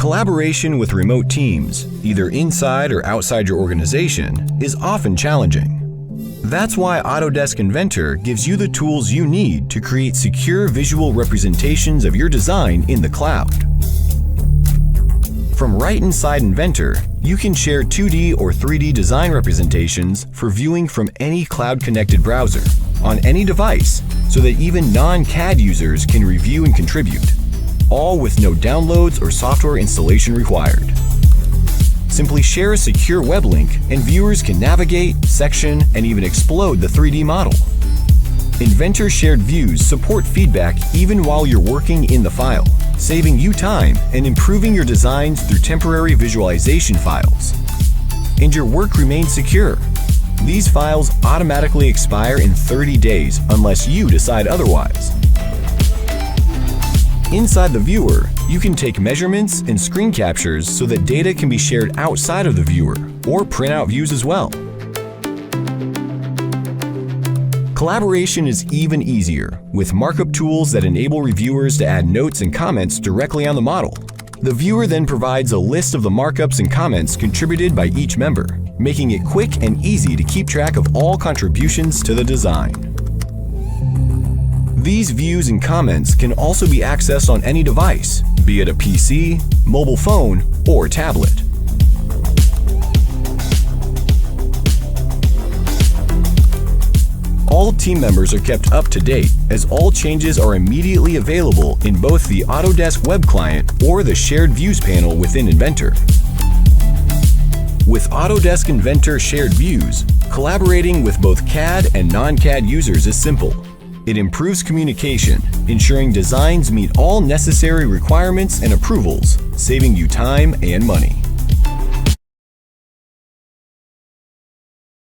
Collaboration with remote teams, either inside or outside your organization, is often challenging. That's why Autodesk Inventor gives you the tools you need to create secure visual representations of your design in the cloud. From right inside Inventor, you can share 2D or 3D design representations for viewing from any cloud-connected browser, on any device, so that even non-CAD users can review and contribute, all with no downloads or software installation required. Simply share a secure web link and viewers can navigate, section, and even explode the 3D model. Inventor shared views support feedback even while you're working in the file, saving you time and improving your designs through temporary visualization files. And your work remains secure. These files automatically expire in 30 days unless you decide otherwise. Inside the viewer, you can take measurements and screen captures so that data can be shared outside of the viewer, or print out views as well. Collaboration is even easier with markup tools that enable reviewers to add notes and comments directly on the model. The viewer then provides a list of the markups and comments contributed by each member, making it quick and easy to keep track of all contributions to the design. These views and comments can also be accessed on any device, be it a PC, mobile phone, or tablet. All team members are kept up to date as all changes are immediately available in both the Autodesk web client or the shared views panel within Inventor. With Autodesk Inventor Shared Views, collaborating with both CAD and non-CAD users is simple. It improves communication, ensuring designs meet all necessary requirements and approvals, saving you time and money.